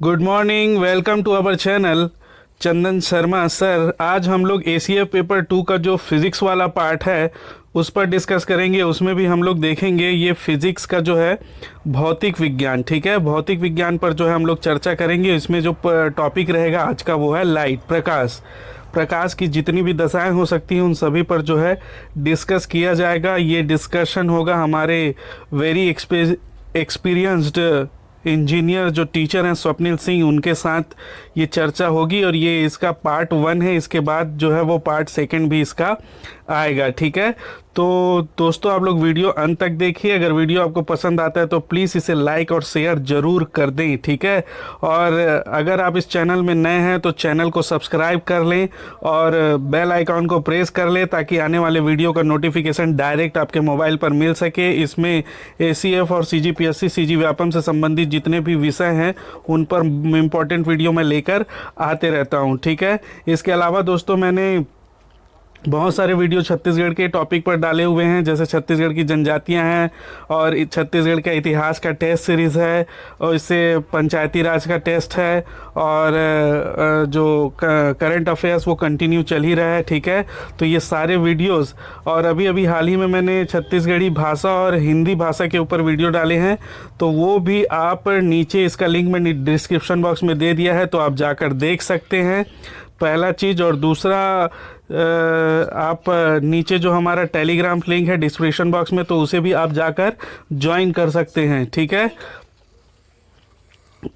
Good morning, welcome to our channel. Chandan Sharma sir, आज हम लोग एसीएफ पेपर 2 का जो फिज़िक्स वाला पार्ट है उस पर डिस्कस करेंगे। उसमें भी हम लोग देखेंगे ये फिज़िक्स का जो है भौतिक विज्ञान, ठीक है। भौतिक विज्ञान पर जो है हम लोग चर्चा करेंगे। इसमें जो टॉपिक रहेगा आज का वो है लाइट, प्रकाश। प्रकाश की जितनी भी दशाएं हो सकती हैं उन सभी पर जो है डिस्कस किया जाएगा। ये डिस्कशन होगा हमारे वेरी एक्सपीरियंस्ड इंजीनियर जो टीचर हैं स्वप्निल सिंह, उनके साथ ये चर्चा होगी। और ये इसका पार्ट 1 है, इसके बाद जो है वो पार्ट 2 भी इसका आएगा, ठीक है। तो दोस्तों आप लोग वीडियो अंत तक देखिए। अगर वीडियो आपको पसंद आता है तो प्लीज़ इसे लाइक और शेयर ज़रूर कर दें, ठीक है। और अगर आप इस चैनल में नए हैं तो चैनल को सब्सक्राइब कर लें और बेल आइकॉन को प्रेस कर लें ताकि आने वाले वीडियो का नोटिफिकेशन डायरेक्ट आपके मोबाइल पर मिल सके। इसमें एसीएफ और सीजीपीएससी सीजी व्यापम से संबंधित जितने भी विषय हैं उन पर इम्पोर्टेंट वीडियो मैं लेकर आते रहता हूं, ठीक है। इसके अलावा दोस्तों मैंने बहुत सारे वीडियो छत्तीसगढ़ के टॉपिक पर डाले हुए हैं, जैसे छत्तीसगढ़ की जनजातियां हैं और छत्तीसगढ़ का इतिहास का टेस्ट सीरीज़ है, और इससे पंचायती राज का टेस्ट है, और जो करंट अफेयर्स वो कंटिन्यू चल ही रहा है, ठीक है। तो ये सारे वीडियोस, और अभी अभी हाल ही में मैंने छत्तीसगढ़ी भाषा और हिंदी भाषा के ऊपर वीडियो डाले हैं, तो वो भी आप नीचे इसका लिंक मैंने डिस्क्रिप्शन बॉक्स में दे दिया है, तो आप जाकर देख सकते हैं, पहला चीज़। और दूसरा, आप नीचे जो हमारा टेलीग्राम लिंक है डिस्क्रिप्शन बॉक्स में, तो उसे भी आप जाकर ज्वाइन कर सकते हैं, ठीक है।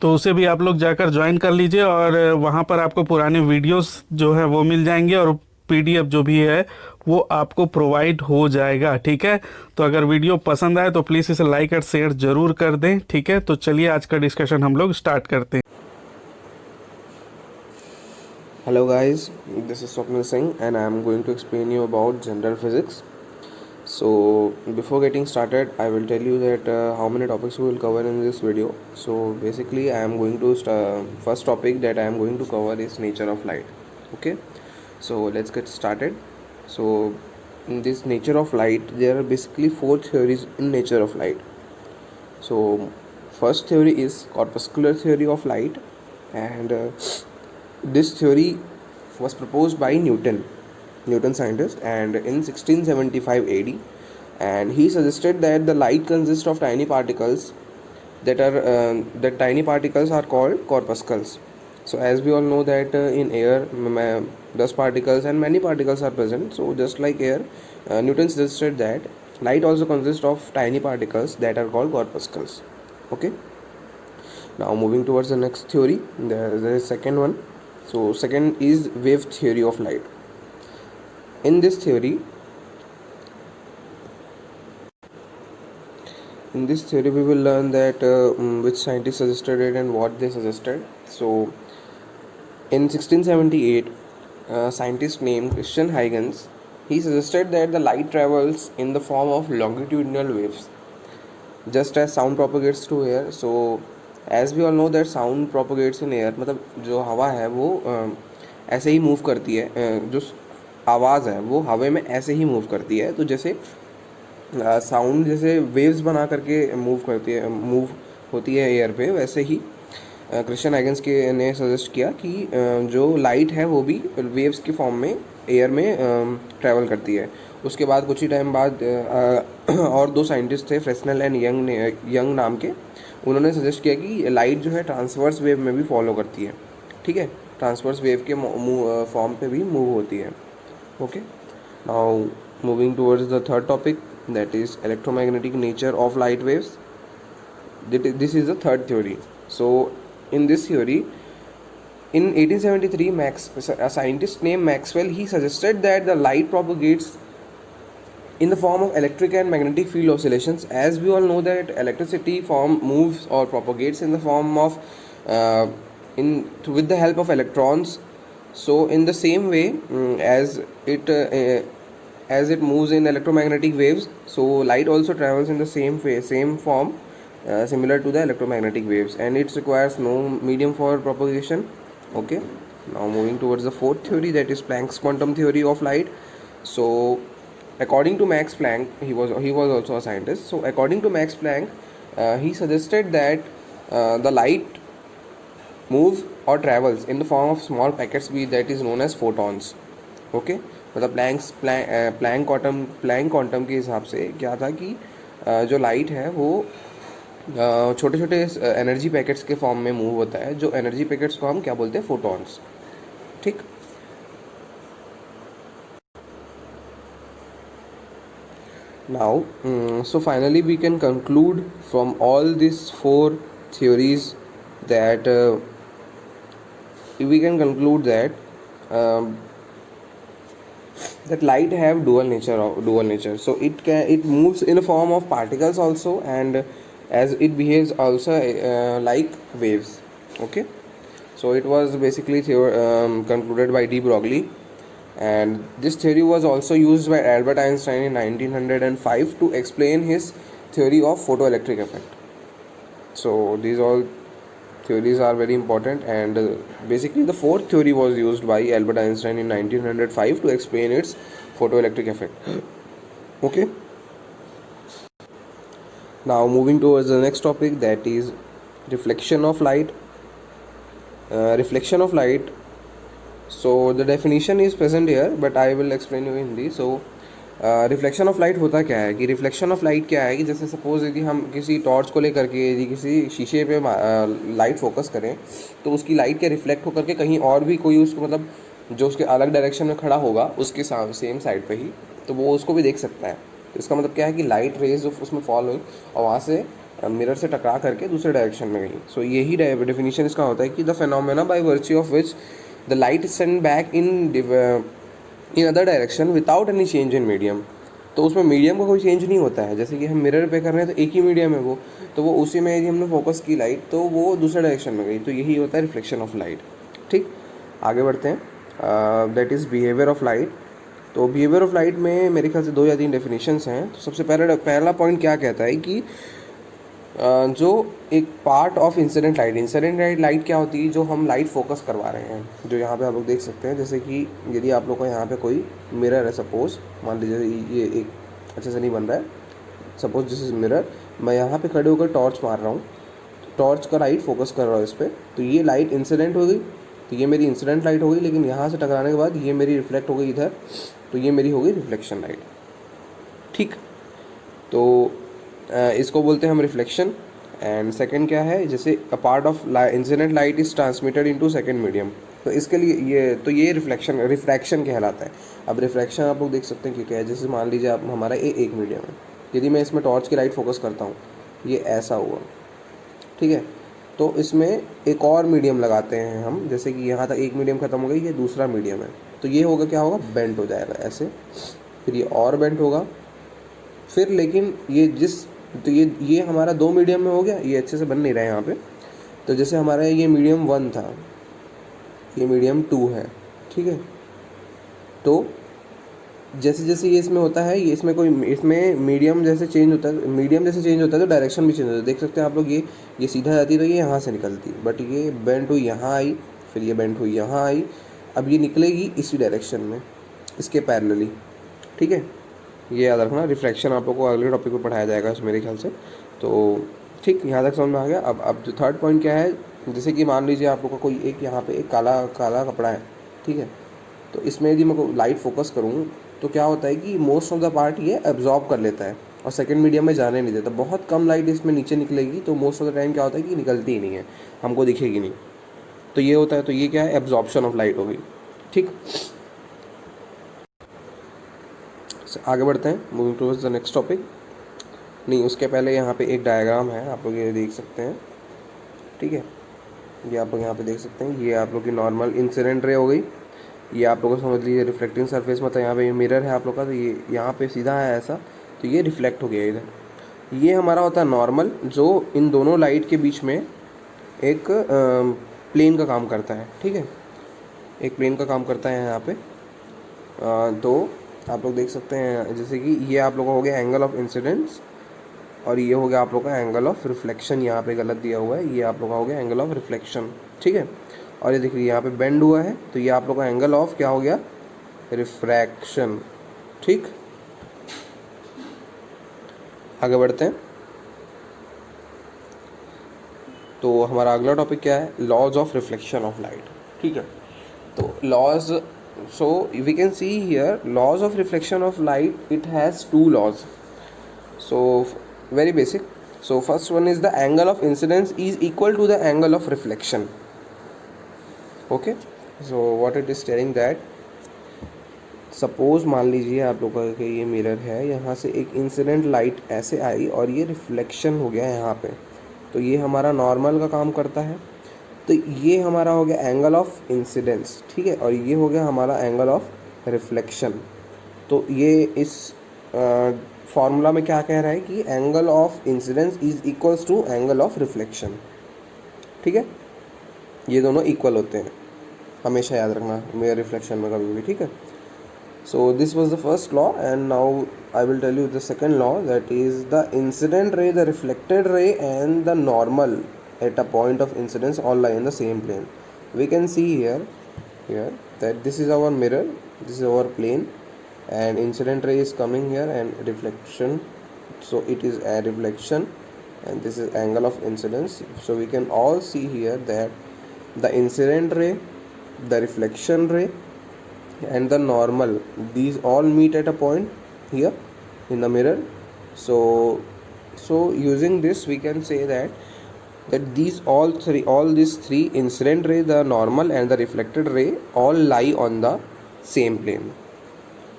तो उसे भी आप लोग जाकर ज्वाइन कर लीजिए, और वहाँ पर आपको पुराने वीडियोस जो है वो मिल जाएंगे, और पीडीएफ जो भी है वो आपको प्रोवाइड हो जाएगा, ठीक है। तो अगर वीडियो पसंद आए तो प्लीज़ इसे लाइक और शेयर ज़रूर कर दें, ठीक है। तो चलिए आज का डिस्कशन हम लोग स्टार्ट करते हैं। Hello guys, this is Swapnil Singh and I am going to explain you about general physics. So before getting started, I will tell you that how many topics we will cover in this video. So basically I am going to first topic that I am going to cover is nature of light. Okay, so let's get started. So in this nature of light, there are basically 4 theories in nature of light. So first theory is corpuscular theory of light, and this theory was proposed by Newton scientist, and in 1675 AD, and he suggested that the light consists of tiny particles that tiny particles are called corpuscles. So as we all know that in air dust particles and many particles are present. So just like air, Newton suggested that light also consists of tiny particles that are called corpuscles. Okay, now moving towards the next theory, there is second one. So second is wave theory of light. In this theory we will learn that which scientists suggested it and what they suggested. So in 1678, a scientist named Christian Huygens, he suggested that the light travels in the form of longitudinal waves, just as sound propagates through air. So as we all know that sound propagates in air, मतलब जो हवा है वो ऐसे ही move करती है, जो आवाज़ है वो हवा में ऐसे ही मूव करती है। तो जैसे साउंड जैसे वेव्स बना करके मूव होती है एयर पे, वैसे ही क्रिश्चियन हाइगन्स के ने सजेस्ट किया कि जो लाइट है वो भी वेव्स के फॉर्म में एयर में ट्रैवल करती है। उसके बाद कुछ ही टाइम बाद और 2 साइंटिस्ट थे, फ्रेस्नेल एंड यंग नाम के, उन्होंने सजेस्ट किया कि लाइट जो है ट्रांसवर्स वेव में भी फॉलो करती है, ठीक है। ट्रांसवर्स वेव के फॉर्म पे भी मूव होती है। Okay, now moving towards the third topic, that is electromagnetic nature of light waves. This is the third theory. So in this theory, in 1873, a scientist named Maxwell, he suggested that the light propagates in the form of electric and magnetic field oscillations. As we all know that electricity moves or propagates in the form of with the help of electrons. So in the same way, as it moves in electromagnetic waves, so light also travels in the same form, similar to the electromagnetic waves, and it requires no medium for propagation. Okay, now moving towards the fourth theory, that is Planck's quantum theory of light. So according to Max Planck, he was also a scientist. So according to Max Planck, he suggested that the light moves or travels in the form of small packets we that is known as photons. Okay मतलब Planck quantum के हिसाब से क्या था कि जो light है वो छोटे छोटे एनर्जी पैकेट्स के फॉर्म में मूव होता है, जो एनर्जी पैकेट्स को हम क्या बोलते हैं, फोटॉन्स. ठीक. Now, so finally we can conclude from all these four theories that we can conclude that that light have dual nature. So it moves in a form of particles also, and as it behaves also like waves. Okay, so it was basically concluded by de Broglie. And this theory was also used by Albert Einstein in 1905 to explain his theory of photoelectric effect. So these all theories are very important, and basically the fourth theory was used by Albert Einstein in 1905 to explain its photoelectric effect. Okay, now moving towards the next topic, that is reflection of light. Reflection of light. So the definition is present here, but I will explain you in Hindi. So reflection of light होता क्या है कि reflection of light क्या है कि जैसे suppose यदि हम किसी टॉर्च को लेकर के यदि किसी शीशे पे लाइट फोकस करें तो उसकी लाइट के रिफ्लेक्ट होकर के कहीं और भी कोई उसको मतलब जो उसके अलग डायरेक्शन में खड़ा होगा उसके सेम साइड पे ही, तो वो उसको भी देख सकता है. तो इसका मतलब क्या है कि लाइट रेज उसमें फॉल हुई और वहाँ से मिरर से टकरा करके दूसरे डायरेक्शन में गई. सो यही डेफिनेशन इसका होता है कि the phenomena by virtue of which the light is sent back in other direction without any change in medium. तो उसमें मीडियम का कोई चेंज नहीं होता है. जैसे कि हम मिरर पे कर रहे हैं तो एक ही मीडियम है वो, तो वो उसी में यदि हमने फोकस की लाइट तो वो दूसरे डायरेक्शन में गई. तो यही होता है रिफ्लेक्शन ऑफ लाइट. ठीक, आगे बढ़ते हैं. That is behaviour of light. तो बिहेवियर ऑफ लाइट में मेरे ख्याल से 2 या 3 डेफिनेशंस हैं. तो सबसे पहला पॉइंट क्या कहता है कि जो एक पार्ट ऑफ इंसिडेंट लाइट क्या होती है, जो हम लाइट फोकस करवा रहे हैं, जो यहाँ पे आप लोग देख सकते हैं. जैसे कि यदि आप लोग को यहाँ पे कोई मिरर है, सपोज मान लीजिए ये एक अच्छे से नहीं बन रहा है, सपोज दिस इज मिरर, मैं यहाँ पे खड़े होकर टॉर्च मार रहा हूँ, टॉर्च का लाइट फोकस कर रहा हूँ इस पर, तो ये लाइट इंसिडेंट हो गई, तो ये मेरी इंसिडेंट लाइट हो गई. लेकिन यहाँ से टकराने के बाद ये मेरी रिफ्लेक्ट हो गई इधर, तो ये मेरी हो गई रिफ्लेक्शन लाइट. ठीक, तो इसको बोलते हैं हम रिफ्लेक्शन. एंड सेकंड क्या है, जैसे a part of incident light is transmitted into second medium, तो इसके लिए ये रिफ्रैक्शन कहलाता है. अब रिफ्रैक्शन आप लोग देख सकते हैं कि क्या है. जैसे मान लीजिए आप हमारा एक मीडियम है, यदि मैं इसमें टॉर्च की लाइट फोकस करता हूँ, ये ऐसा हुआ, ठीक है, तो इसमें एक और मीडियम लगाते हैं हम. जैसे कि यहाँ तक एक मीडियम ख़त्म हो गई, ये दूसरा मीडियम है, तो ये होगा क्या होगा, बेंट हो जाएगा ऐसे, फिर ये और बेंट होगा, फिर लेकिन ये हमारा 2 मीडियम में हो गया, ये अच्छे से बन नहीं रहा है यहाँ पे. तो जैसे हमारा ये मीडियम 1 था, ये मीडियम 2 है, ठीक है. तो जैसे जैसे ये इसमें होता है, ये इसमें मीडियम जैसे चेंज होता है तो डायरेक्शन भी चेंज होता है. देख सकते हैं आप लोग, ये सीधा जाती तो ये यहाँ से निकलती, बट ये बेंट हुई यहाँ आई, फिर ये बेंट हुई यहाँ आई, अब ये निकलेगी इसी डायरेक्शन में, इसके पैरेलली. ठीक है, ये याद रखना. रिफ्रैक्शन आप लोग को अगले टॉपिक पर पढ़ाया जाएगा मेरे ख्याल से. तो ठीक, यहाँ तक समझ में आ गया. अब जो थर्ड पॉइंट क्या है, जैसे कि मान लीजिए आप लोग का कोई एक यहाँ पे एक काला कपड़ा है, ठीक है, तो इसमें यदि मैं लाइट फोकस करूँ तो क्या होता है कि मोस्ट ऑफ द पार्ट ये एब्जॉर्ब कर लेता है और सेकंड मीडियम में जाने नहीं देता. बहुत कम लाइट इसमें नीचे निकलेगी, तो मोस्ट ऑफ द टाइम क्या होता है कि निकलती ही नहीं है, हमको दिखेगी नहीं. तो ये होता है, तो ये क्या है, एब्जॉर्प्शन ऑफ लाइट हो गई. ठीक, आगे बढ़ते हैं. Moving towards the next topic. नहीं, उसके पहले यहाँ पे एक डायग्राम है, आप लोग ये देख सकते हैं. ठीक है, ये आप लोग यहाँ पे देख सकते हैं. ये आप लोग की नॉर्मल इंसिडेंट रे हो गई. ये आप लोगों को समझ लीजिए रिफ्लेक्टिंग सरफेस, मतलब यहाँ पे ये मिरर है आप लोग का, तो ये यहाँ पे सीधा है ऐसा, तो ये रिफ्लेक्ट हो गया इधर. ये हमारा होता है नॉर्मल, जो इन दोनों लाइट के बीच में एक प्लेन का काम करता है. ठीक है, एक प्लेन का काम करता है यहाँ पे. तो आप लोग देख सकते हैं, जैसे कि ये आप लोगों का हो गया एंगल ऑफ इंसिडेंस, और ये हो गया आप लोग का एंगल ऑफ रिफ्लेक्शन. यहाँ पे गलत दिया हुआ है, ये आप लोग का हो गया एंगल ऑफ रिफ्लेक्शन. ठीक है, और ये देखिए यहाँ पे बेंड हुआ है, तो ये आप लोग का एंगल ऑफ क्या हो गया, रिफ्रैक्शन. ठीक, आगे बढ़ते हैं. तो हमारा अगला टॉपिक क्या है, laws of reflection of light, ठीक है। तो laws, so we can see here laws of reflection of light, it has two laws. So very basic. So first one is the angle of incidence is equal to the angle of reflection. Okay, so what it is telling that, suppose मान लीजिए आप लोगों का ये mirror है, यहाँ से एक इंसिडेंट लाइट ऐसे आई और ये रिफ्लेक्शन हो गया यहाँ पे, तो ये हमारा नॉर्मल का काम करता है। तो ये हमारा हो गया एंगल ऑफ इंसिडेंस, ठीक है, और ये हो गया हमारा एंगल ऑफ रिफ्लेक्शन। तो ये इस फॉर्मूला में क्या कह रहा है कि angle of incidence is equals to angle of reflection, ठीक है, ये दोनों इक्वल होते हैं, हमेशा याद रखना मेरे रिफ्लेक्शन में कभी भी, ठीक है। So this was the first law, and now I will tell you the second law, that is the incident ray, the reflected ray and the normal at a point of incidence all lie in the same plane. We can see here that this is our mirror, this is our plane, and incident ray is coming here and reflection, so it is a reflection, and this is angle of incidence. So we can all see here that the incident ray, the reflection ray and the normal, these all meet at a point here in the mirror. So using this we can say that these these three incident ray, the normal and the reflected ray, all lie on the same plane.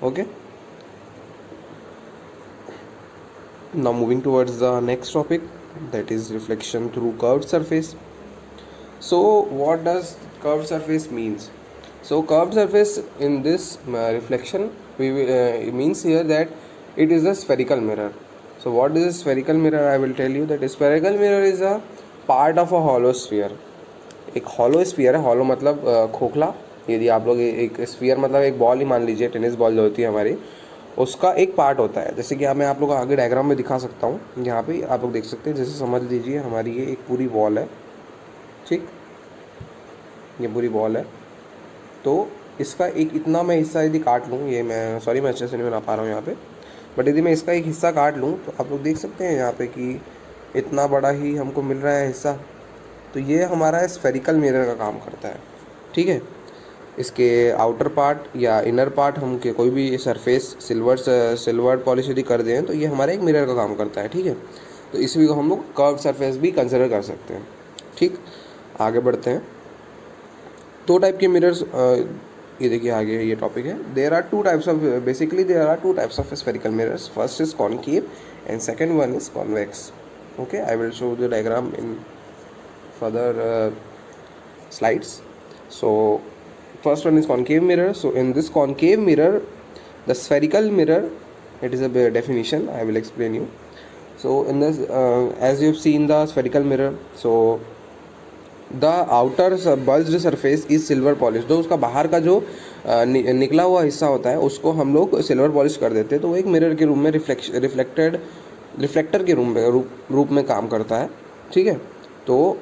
Okay, now moving towards the next topic, that is reflection through curved surface. So what does curved surface means? So curved surface in this reflection, it means here that it is a spherical mirror. So what is a spherical mirror? I will tell you that a spherical mirror is a part of a hollow sphere. एक hollow sphere है, hollow मतलब खोखला। यदि आप लोग एक sphere मतलब एक बॉल ही मान लीजिए, टेनिस बॉल जो होती है हमारी, उसका एक पार्ट होता है। जैसे कि मैं आप लोग को आगे डायग्राम में दिखा सकता हूँ, यहाँ पे आप लोग देख सकते हैं। जैसे समझ लीजिए हमारी ये एक पूरी बॉल है, ठीक, ये पूरी बॉल है। तो इसका एक इतना मैं हिस्सा यदि काट लूँ, ये मैं सॉरी मैं अच्छे से नहीं बना पा रहा हूँ यहाँ पे, बट यदि मैं इसका एक हिस्सा काट लूँ तो आप लोग देख सकते हैं यहाँ पे कि इतना बड़ा ही हमको मिल रहा है हिस्सा। तो ये हमारा स्फेरिकल मिरर का काम करता है, ठीक है। इसके आउटर पार्ट या इनर पार्ट हम के कोई भी सरफेस सिल्वर पॉलिश यदि कर दें तो ये हमारा एक मिरर का काम करता है, ठीक है। तो इसी को हम लोग कर्व सरफेस भी कंसिडर कर सकते हैं, ठीक। आगे बढ़ते हैं। दो टाइप के मिरर्स, ये देखिए आगे ये टॉपिक है। There are two types of spherical mirrors. First is concave and second one is convex. Okay, I will show the diagram in further slides. So first one is concave mirror. So in this concave mirror, the spherical mirror, it is a definition I will explain you. So in this as you have seen the spherical mirror, so the outer bulged surface is silver polish. तो उसका बाहर का जो निकला हुआ हिस्सा होता है उसको हम लोग सिल्वर पॉलिश कर देते हैं, तो वो एक मिरर के रूप में रिफ्लेक्टर के रूप में काम करता है, ठीक है। तो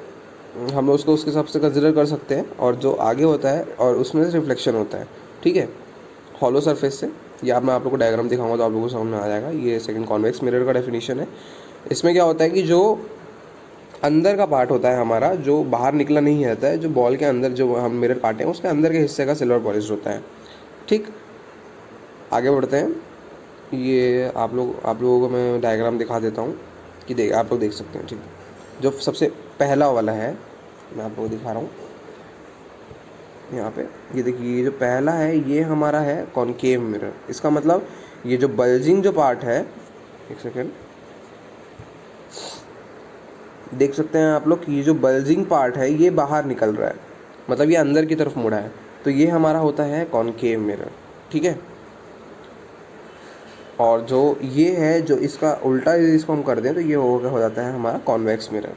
हम लोग उसको उसके हिसाब से कंसिडर कर सकते हैं। और जो आगे होता है और उसमें से रिफ्लेक्शन होता है, ठीक है, हॉलो सरफेस से। या मैं आप लोगों को डायग्राम दिखाऊंगा तो आप लोगों को समझ में आ जाएगा। ये सेकंड कॉन्वेक्स मिरर का डेफिनेशन है। इसमें क्या होता है कि जो अंदर का पार्ट होता है हमारा, जो बाहर निकला नहीं रहता है, जो बॉल के अंदर जो हम मिरर काटे हैं उसके अंदर के हिस्से का सिल्वर पॉलिश होता है, ठीक। आगे बढ़ते हैं। ये आप लोगों को मैं डायग्राम दिखा देता हूँ कि आप लोग देख सकते हैं, ठीक। जो सबसे पहला वाला है मैं आप लोगों को दिखा रहा हूँ यहाँ पे। ये देखिए, ये जो पहला है ये हमारा है कॉनकेव मिरर। इसका मतलब ये जो बल्जिंग जो पार्ट है, एक सेकेंड, देख सकते हैं आप लोग कि ये जो बल्जिंग पार्ट है ये बाहर निकल रहा है, मतलब ये अंदर की तरफ मुड़ा है, तो ये हमारा होता है कॉनकेव मिरर, ठीक है। और जो ये है, जो इसका उल्टा इसको हम कर दें तो ये हो जाता है हमारा कॉन्वेक्स मिरर।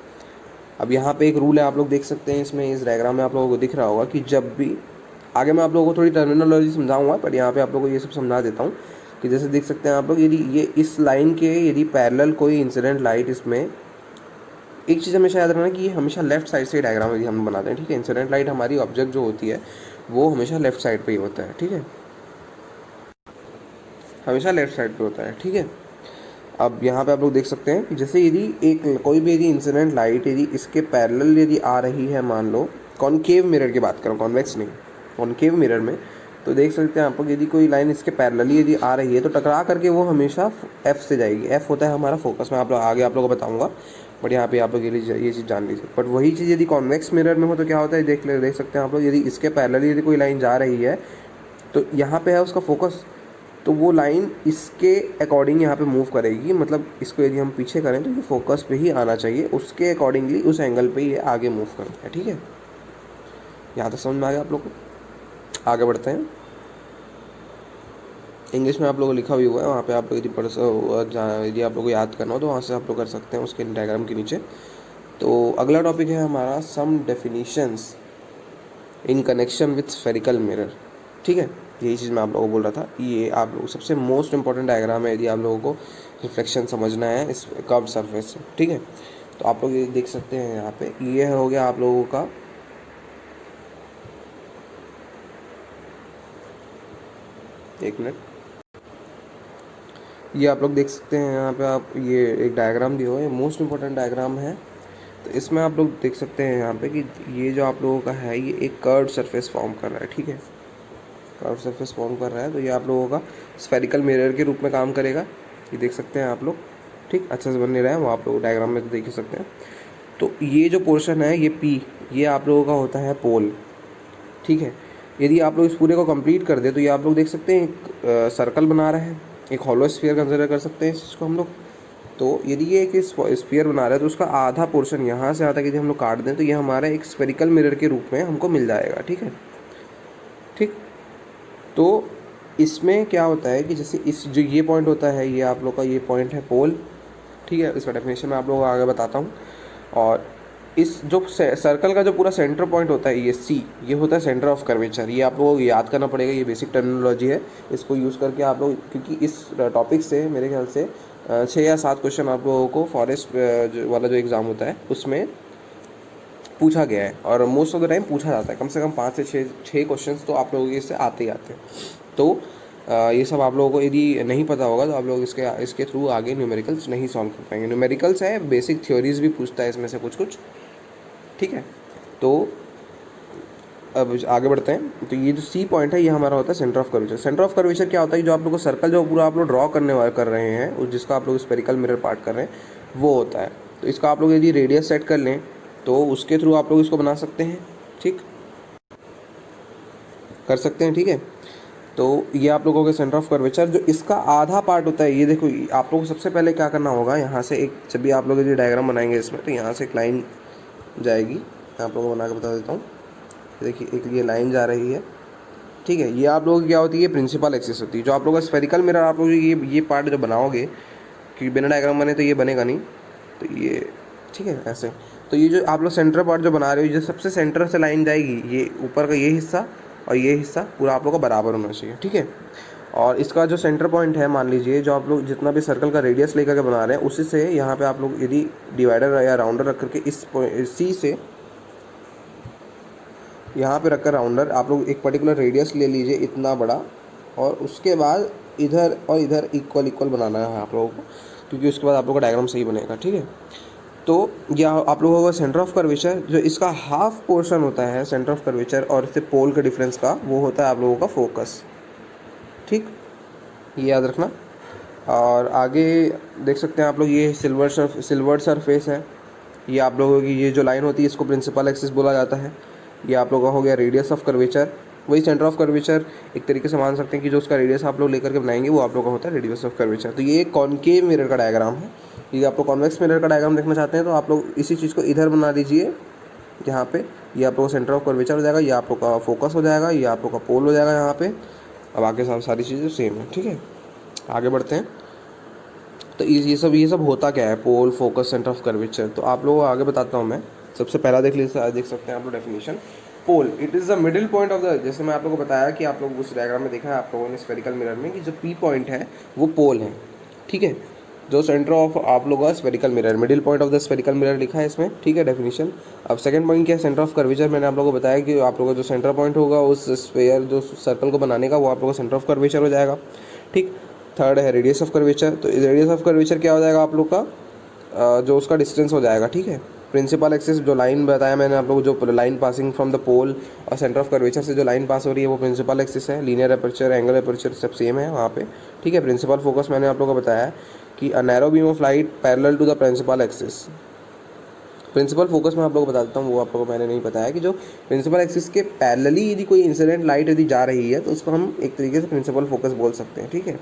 अब यहाँ पे एक रूल है, आप लोग देख सकते हैं इसमें, इस डायग्राम में आप लोगों को दिख रहा होगा कि जब भी, आगे मैं आप लोगों को थोड़ी टर्मिनोलॉजी समझाऊंगा, पर यहाँ पे आप लोगों को ये सब समझा देता हूँ कि जैसे देख सकते हैं आप लोग, यदि ये इस लाइन के यदि पैरेलल कोई इंसिडेंट लाइट, इसमें एक चीज़ हमेशा याद रखना कि ये हमेशा लेफ्ट साइड से डायग्राम यदि हम बनाते हैं, ठीक है। इंसिडेंट लाइट हमारी ऑब्जेक्ट जो होती है वो हमेशा लेफ्ट साइड पर ही होता है, ठीक है, हमेशा लेफ्ट साइड पर होता है, ठीक है। अब यहाँ पे आप लोग देख सकते हैं कि जैसे यदि एक कोई भी यदि इंसिडेंट लाइट यदि इसके पैरेलल यदि आ रही है, मान लो कॉनकेव मिरर की बात करो, कॉन्वेक्स नहीं, कॉनकेव मिरर में, तो देख सकते हैं आप लोग यदि कोई लाइन इसके पैरेलली यदि आ रही है तो टकरा करके वो हमेशा एफ से जाएगी। एफ होता है हमारा फोकस, मैं आप लोग आगे आप लोगों को बताऊंगा, बट यहाँ पे आप लोग ये चीज़ जान लीजिए। बट वही चीज़ यदि कॉन्वेक्स मिरर में हो तो क्या होता है, देख सकते हैं आप लोग, यदि इसके पैरेलली यदि कोई लाइन जा रही है तो यहाँ पे है उसका फोकस, तो वो लाइन इसके अकॉर्डिंग यहाँ पे मूव करेगी, मतलब इसको यदि हम पीछे करें तो ये फोकस पे ही आना चाहिए, उसके अकॉर्डिंगली उस एंगल पे ये आगे मूव करता है। ठीक है, यहाँ तक समझ में आ गया आप लोग को। आगे बढ़ते हैं। इंग्लिश में आप लोगों को लिखा भी हुआ है, वहाँ पे आप लोग यदि आप लोग को याद करना हो तो वहाँ से आप लोग कर सकते हैं उसके डायग्राम के नीचे। तो अगला टॉपिक है हमारा some definitions in connection with spherical mirror. ठीक है, यही चीज़ मैं आप लोगों को बोल रहा था। ये आप लोग सबसे मोस्ट इंपॉर्टेंट डायग्राम है यदि आप लोगों को रिफ्लेक्शन समझना है इस कर्व्ड सरफेस से। ठीक है, तो आप लोग ये देख सकते हैं यहाँ पे, ये हो गया आप लोगों का एक मिनट, ये आप लोग देख सकते हैं यहाँ पे, आप ये एक डायग्राम दिया हुआ है, मोस्ट इंपॉर्टेंट डायग्राम है। तो इसमें आप लोग देख सकते हैं यहाँ पे कि ये जो आप लोगों का है ये एक कर्व्ड सरफेस फॉर्म कर रहा है। ठीक है, कर्व सरफेस फॉर्म कर रहा है, तो ये आप लोगों का स्फेरिकल मिरर के रूप में काम करेगा। ये देख सकते हैं आप लोग, ठीक, अच्छे से बन नहीं रहा है वो आप लोग डायग्राम में तो देख ही सकते हैं। तो ये जो पोर्शन है ये पी, ये आप लोगों का होता है पोल। ठीक है, यदि आप लोग इस पूरे को कंप्लीट कर दे तो ये आप लोग देख सकते हैं एक सर्कल बना रहा है, एक हॉलो स्फीयर कंसिडर कर सकते हैं इसको हम लोग। तो यदि ये एक स्फीयर बना रहा है तो उसका आधा पोर्शन यहाँ से आता है, यदि हम लोग काट दें तो ये हमारा एक स्फेरिकल मिरर के रूप में हमको मिल जाएगा। ठीक है, ठीक, तो इसमें क्या होता है कि जैसे इस जो ये पॉइंट होता है, ये आप लोग का ये पॉइंट है पोल। ठीक है, इसका डेफिनेशन मैं आप लोगों को आगे बताता हूँ। और इस जो सर्कल का जो पूरा सेंटर पॉइंट होता है ये सी, ये होता है सेंटर ऑफ कर्वेचर। ये आप लोगों को याद करना पड़ेगा, ये बेसिक टर्मिनोलॉजी है, इसको यूज़ करके आप लोग, क्योंकि इस टॉपिक से मेरे ख्याल से 6 या 7 क्वेश्चन आप लोगों को फॉरेस्ट वाला जो एग्ज़ाम होता है उसमें पूछा गया है, और मोस्ट ऑफ द टाइम पूछा जाता है। कम से कम 5 से 6 क्वेश्चंस तो आप लोगों के इससे आते ही आते हैं। तो ये सब आप लोगों को यदि नहीं पता होगा तो आप लोग इसके थ्रू आगे न्यूमेरिकल्स नहीं सॉल्व कर पाएंगे। न्यूमेरिकल्स है, बेसिक थ्योरीज भी पूछता है इसमें से कुछ कुछ। ठीक है, तो अब आगे बढ़ते हैं। तो ये जो सी पॉइंट है ये हमारा होता है centre of curvature. Centre of curvature क्या होता है, जो आप लोग को सर्कल जो पूरा आप लोग ड्रॉ कर रहे हैं, जिसका आप लोग स्पेरिकल मिरर पार्ट कर रहे हैं वो होता है। तो इसका आप लोग यदि रेडियस सेट कर लें तो उसके थ्रू आप लोग इसको बना सकते हैं। ठीक, कर सकते हैं। ठीक है, तो ये आप लोगों के सेंटर ऑफ कर्वेचर जो इसका आधा पार्ट होता है, ये देखो आप लोगों को सबसे पहले क्या करना होगा, यहाँ से एक, जब भी आप लोग ये डायग्राम बनाएंगे इसमें तो यहाँ से एक लाइन जाएगी, मैं आप लोगों को बना के बता देता हूँ। देखिए एक ये लाइन जा रही है। ठीक है, ये आप लोगों की क्या होती है, प्रिंसिपल एक्सिस होती है। जो आप लोगों का स्फेरिकल मिरर आप लोग ये पार्ट जो बनाओगे, क्योंकि बिना डायग्राम बने तो ये बनेगा नहीं, तो ये ठीक है ऐसे। तो ये जो आप लोग सेंटर पार्ट जो बना रहे हो, जो सबसे सेंटर से लाइन जाएगी, ये ऊपर का ये हिस्सा और ये हिस्सा पूरा आप लोग का बराबर होना चाहिए। ठीक है, और इसका जो सेंटर पॉइंट है, मान लीजिए जो आप लोग जितना भी सर्कल का रेडियस लेकर के बना रहे हैं, उसी से यहाँ पे आप लोग यदि डिवाइडर या राउंडर रख करके इस सी से यहाँ पे रखकर राउंडर आप लोग एक पर्टिकुलर रेडियस ले लीजिए इतना बड़ा, और उसके बाद इधर और इधर इक्वल बनाना है आप लोगों को, क्योंकि उसके बाद आप लोगों का डायग्राम सही बनेगा। ठीक है, तो यह आप लोगों का सेंटर ऑफ कर्वेचर जो इसका हाफ पोर्शन होता है सेंटर ऑफ कर्वेचर और इससे पोल के डिफरेंस का, वो होता है आप लोगों का फोकस। ठीक, ये याद रखना। और आगे देख सकते हैं आप लोग, ये सिल्वर सरफेस है, ये आप लोगों की ये जो लाइन होती है इसको प्रिंसिपल एक्सिस बोला जाता है। ये आप लोगों का हो गया रेडियस ऑफ कर्वेचर, वही सेंटर ऑफ कर्वेचर एक तरीके से मान सकते हैं कि जो उसका रेडियस आप लोग लेकर के बनाएंगे वो आप लोगों का होता है रेडियस ऑफ कर्वेचर। तो ये एक कॉनकेव मिरर का डायग्राम है। यदि आप लोग कॉन्वेक्स मिरर का डायग्राम देखना चाहते हैं तो आप लोग इसी चीज़ को इधर बना दीजिए, यहाँ पे ये आप लोग का सेंटर ऑफ कर्वेचर हो जाएगा, ये आप लोग का फोकस हो जाएगा, ये आप लोग का पोल हो जाएगा यहाँ पे। अब आगे सारी चीज़ें सेम है। ठीक है, आगे बढ़ते हैं। तो ये सब होता क्या है, पोल, फोकस, सेंटर ऑफ कर्वेचर, तो आप लोगों को आगे बताता हूँ मैं। सबसे पहला देख सकते हैं आप लोग definition. Pole, it is the middle point of the, जैसे मैं आप लोगों को बताया कि आप लोग उस डायग्राम में देखा है आप लोगों ने स्फेरिकल मिरर में, कि जो पी पॉइंट है वो पोल है। ठीक है, जो सेंटर ऑफ आप लोगों का spherical mirror, middle point of the spherical mirror लिखा है इसमें। ठीक है, डेफिनेशन। अब सेकंड पॉइंट क्या है, सेंटर ऑफ कर्वेचर। मैंने आप लोगों को बताया कि आप लोगों का जो सेंटर पॉइंट होगा उस स्फेयर जो सर्कल को बनाने का, वो आप लोगों का सेंटर ऑफ कर्वेचर हो जाएगा। ठीक, थर्ड है रेडियस ऑफ कर्वेचर। तो रेडियस ऑफ कर्वेचर क्या हो जाएगा आप लोग का, जो उसका डिस्टेंस हो जाएगा, ठीक है। प्रिंसिपल एक्सिस जो लाइन बताया मैंने आप लोग, जो लाइन पासिंग फ्रॉम द पोल और सेंटर ऑफ कर्वेचर से जो लाइन पास हो रही है वो प्रिंसिपल एक्सिस है। लीनियर एपर्चर, एंगल एपर्चर सब सेम है वहाँ पे, ठीक है। प्रिंसिपल फोकस मैंने आप लोग को बताया कि a narrow beam of light parallel to the principal axis. Principal focus मैं आप लोगों को बता देता हूँ, वो आप लोगों को मैंने नहीं बताया कि जो प्रिंसिपल एक्सिस के पैरेलली यदि कोई इंसिडेंट लाइट यदि जा रही है तो उसको हम एक तरीके से प्रिंसिपल फोकस बोल सकते हैं, ठीक है।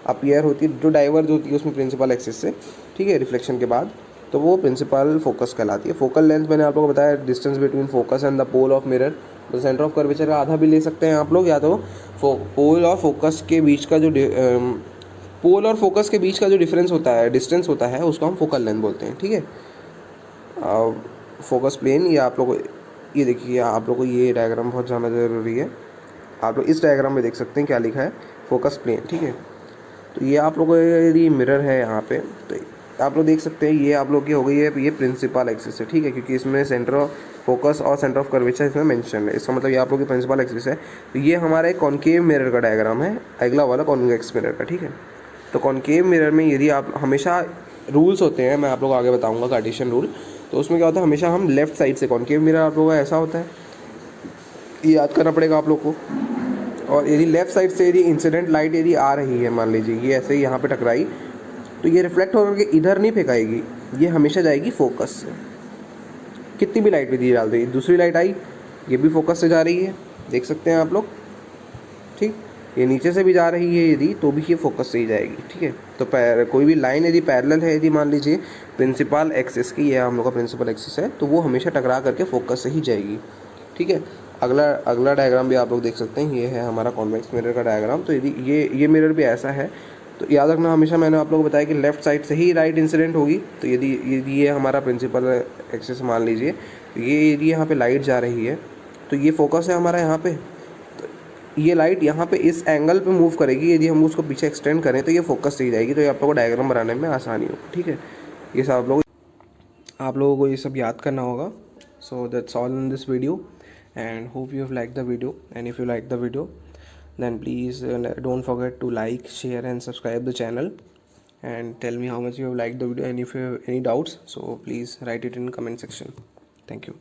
अपीयर होती है, जो डाइवर्ज होती है उसमें प्रिंसिपल एक्सिस से, ठीक है, रिफ्लेक्शन के बाद, तो वो प्रिंसिपल फोकस कहलाती है। फोकल लेंथ मैंने आप लोगों को बताया, distance between focus and the pole of mirror. तो सेंटर ऑफ कर्वेचर का आधा भी ले सकते हैं आप लोग, या तो पोल और फोकस के बीच का जो पोल और फोकस के बीच का जो डिफरेंस होता है, डिस्टेंस होता है, उसको हम फोकल लेंथ बोलते हैं, ठीक है। फोकस प्लेन, ये आप लोग को, ये देखिए आप लोग को ये डायग्राम बहुत ज़्यादा ज़रूरी है। आप लोग इस डायग्राम में देख सकते हैं क्या लिखा है, फोकस प्लेन, ठीक है। तो ये आप लोगों को यदि मिरर है यहाँ पे, तो आप लोग देख सकते हैं ये आप लोग की हो गई है, ये प्रिंसिपल एक्सिस है, ठीक है, क्योंकि इसमें सेंटर ऑफ फोकस और सेंटर ऑफ कर्वेचर इसमें मेंशन है। इसका मतलब ये आप लोग की प्रिंसिपल एक्सिस है। तो ये हमारा एक कॉन्केव मिरर का डायग्राम है, अगला वाला कॉन्वेक्स मिरर का, ठीक है। तो कॉन्केव मिरर में यदि आप हमेशा रूल्स होते हैं, मैं आप लोग आगे बताऊँगा कार्टेशियन रूल, तो उसमें क्या होता है, हमेशा हम लेफ्ट साइड से, कॉन्केव मिरर आप लोगों का ऐसा होता है, ये याद करना पड़ेगा आप लोग को। और यदि लेफ़्ट साइड से यदि इंसिडेंट लाइट यदि आ रही है, मान लीजिए ये ऐसे ही यहाँ पे टकराई, तो ये रिफ्लेक्ट होकर के इधर नहीं फेंकाएगी, ये हमेशा जाएगी फोकस से। कितनी भी लाइट यदि डाल दी, दूसरी लाइट आई, ये भी फोकस से जा रही है, देख सकते हैं आप लोग, ठीक। ये नीचे से भी जा रही है यदि, तो भी ये फोकस से ही जाएगी, ठीक है। तो कोई भी लाइन यदि पैरेलल है, यदि मान लीजिए प्रिंसिपल एक्सिस की, ये हम लोग का प्रिंसिपल एक्सिस है, तो वो हमेशा टकरा करके फोकस से ही जाएगी, ठीक है। अगला डायग्राम भी आप लोग देख सकते हैं, ये है हमारा कॉन्वेक्स मिरर का डायग्राम। तो यदि ये मिरर भी ऐसा है, तो याद रखना हमेशा, मैंने आप लोगों को बताया कि लेफ़्ट साइड से ही राइट इंसिडेंट होगी। तो यदि ये हमारा प्रिंसिपल एक्सिस मान लीजिए, ये यदि यहाँ पे लाइट जा रही है, तो ये फोकस है हमारा यहाँ पे, तो ये लाइट यहाँ पे इस एंगल पे मूव करेगी, यदि हम उसको पीछे एक्सटेंड करें तो ये फोकस से ही जाएगी। तो ये आप लोगों को डायग्राम बनाने में आसानी होगी, ठीक है। ये सब आप लोगों को ये सब याद करना होगा। So that's all in this video and hope you have liked the video, and if you like the video then please don't forget to like, share and subscribe the channel, and tell me how much you have liked the video, and if you have any doubts so please write it in comment section. Thank you.